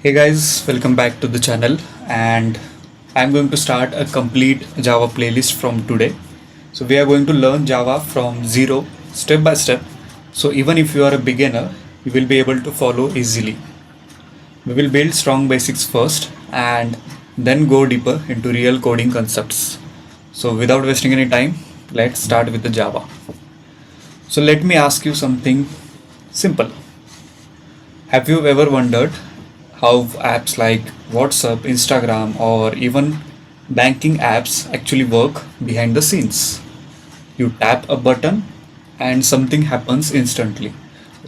Hey guys, welcome back to the channel, and I'm going to start a complete Java playlist from today. So we are going to learn Java from zero step by step. So even if you are a beginner, you will be able to follow easily. We will build strong basics first and then go deeper into real coding concepts. So without wasting any time, let's start with the Java. So let me ask you something simple. Have you ever wondered how apps like WhatsApp, Instagram, or even banking apps actually work behind the scenes? You tap a button and something happens instantly,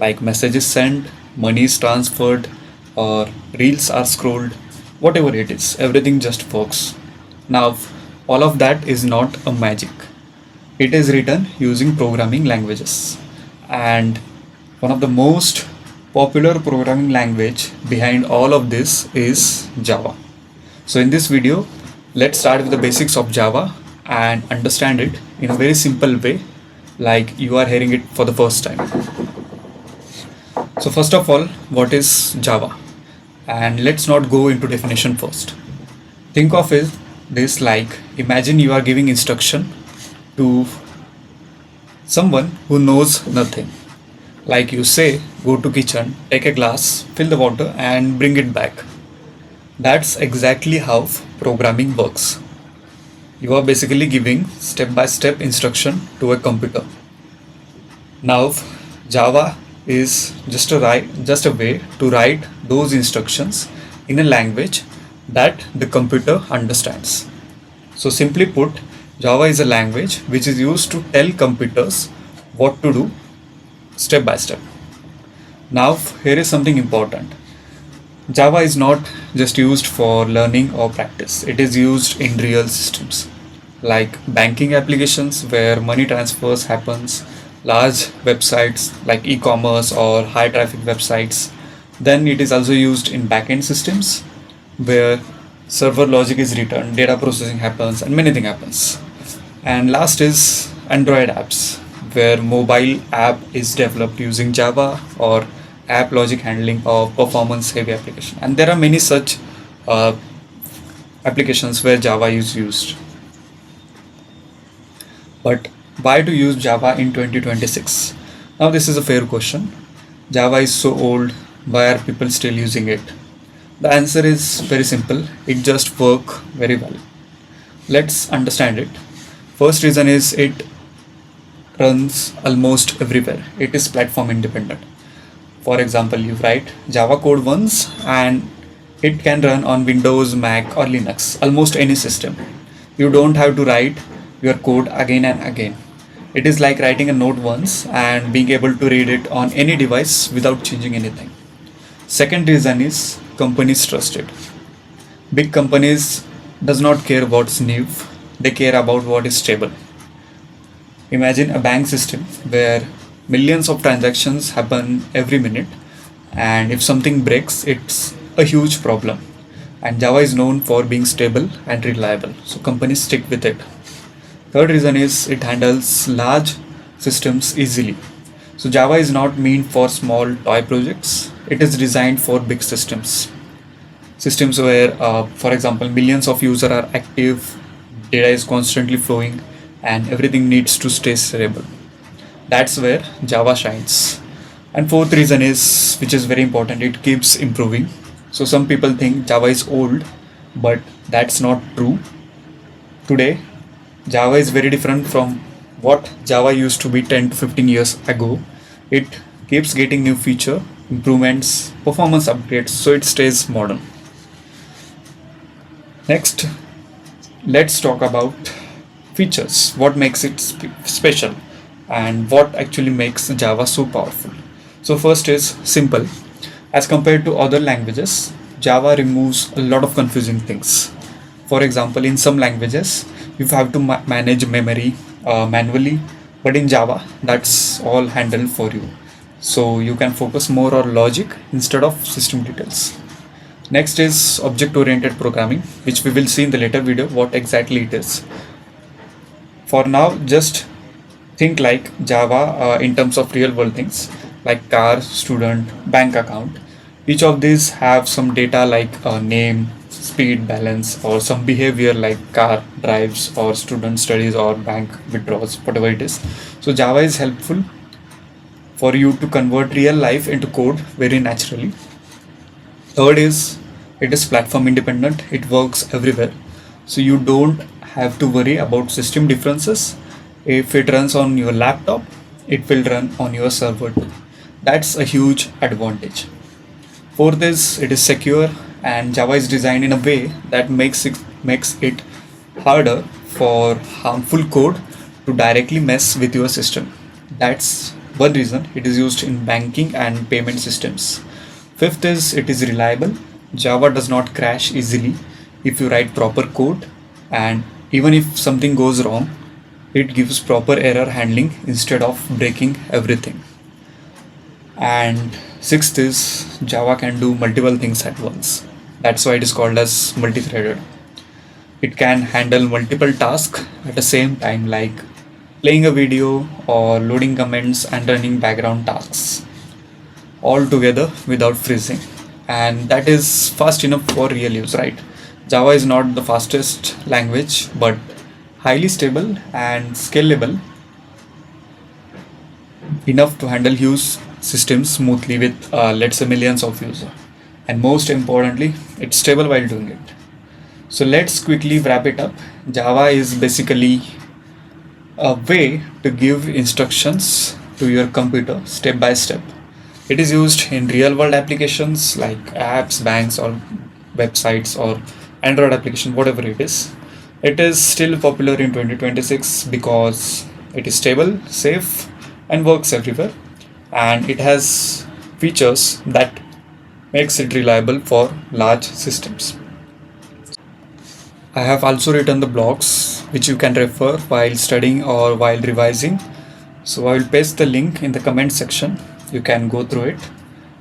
like messages sent, money is transferred, or reels are scrolled, whatever it is, everything just works. Now, all of that is not a magic. It is written using programming languages. And one of the most popular programming language behind all of this is Java. So in this video, let's start with the basics of Java and understand it in a very simple way, like you are hearing it for the first time. So first of all, what is Java? And let's not go into definition first. Think of it this like imagine you are giving instruction to someone who knows nothing. Like you say, go to kitchen, take a glass, fill the water and bring it back. That's exactly how programming works. You are basically giving step-by-step instruction to a computer. Now, Java is just a way to write those instructions in a language that the computer understands. So simply put, Java is a language which is used to tell computers what to do step by step. Now, here is something important. Java is not just used for learning or practice. It is used in real systems like banking applications where money transfers happens, large websites like e-commerce or high traffic websites. Then it is also used in backend systems where server logic is written, data processing happens, and many things happens. And last is Android apps, where mobile app is developed using Java or app logic handling or performance heavy application. And there are many such uh, applications where Java is used. But why to use Java in 2026? Now this is a fair question. Java is so old, why are people still using it? The answer is very simple. It just works very well. Let's understand it. First reason is it runs almost everywhere. It is platform independent. For example, you write Java code once and it can run on Windows, Mac or Linux, almost any system. You don't have to write your code again and again. It is like writing a note once and being able to read it on any device without changing anything. Second reason is companies trust it. Big companies does not care what's new, they care about what is stable. Imagine a bank system where millions of transactions happen every minute, and if something breaks, it's a huge problem. And Java is known for being stable and reliable, so companies stick with it. Third reason is it handles large systems easily. So Java is not meant for small toy projects, it is designed for big systems. Systems where, for example, millions of users are active, data is constantly flowing, and everything needs to stay stable. That's where Java shines. And fourth reason is, which is very important, it keeps improving. So some people think Java is old, but that's not true. Today, Java is very different from what Java used to be 10 to 15 years ago. It keeps getting new feature, improvements, performance upgrades, so it stays modern. Next, let's talk about features, what makes it special and what actually makes Java so powerful. So first is simple. As compared to other languages, Java removes a lot of confusing things. For example, in some languages you have to manage memory manually, but in Java that's all handled for you, so you can focus more on logic instead of system details. Next is object oriented programming, which we will see in the later video what exactly it is. For now, just think like Java in terms of real world things like car, student, bank account. Each of these have some data like name, speed, balance, or some behavior like car drives or student studies or bank withdraws, whatever it is. So Java is helpful for you to convert real life into code very naturally. Third is it is platform independent, it works everywhere. So you don't have to worry about system differences. If it runs on your laptop, it will run on your server too. That's a huge advantage. Fourth is it is secure, and Java is designed in a way that makes it harder for harmful code to directly mess with your system. That's one reason it is used in banking and payment systems. Fifth is it is reliable. Java does not crash easily if you write proper code, and even if something goes wrong, it gives proper error handling instead of breaking everything. And sixth is Java can do multiple things at once. That's why it is called as multi-threaded. It can handle multiple tasks at the same time, like playing a video or loading comments and running background tasks all together without freezing. And that is fast enough for real use, right? Java is not the fastest language, but highly stable and scalable enough to handle huge systems smoothly with let's say millions of users. And most importantly, it's stable while doing it. So let's quickly wrap it up. Java is basically a way to give instructions to your computer step by step. It is used in real world applications like apps, banks, or websites, or Android application, whatever it is. It is still popular in 2026 because it is stable, safe, and works everywhere. And it has features that makes it reliable for large systems. I have also written the blogs which you can refer while studying or while revising. So I will paste the link in the comment section. You can go through it.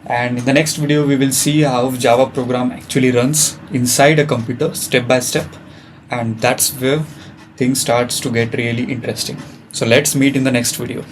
And in the next video, we will see how Java program actually runs inside a computer step by step. And that's where things starts to get really interesting. So let's meet in the next video.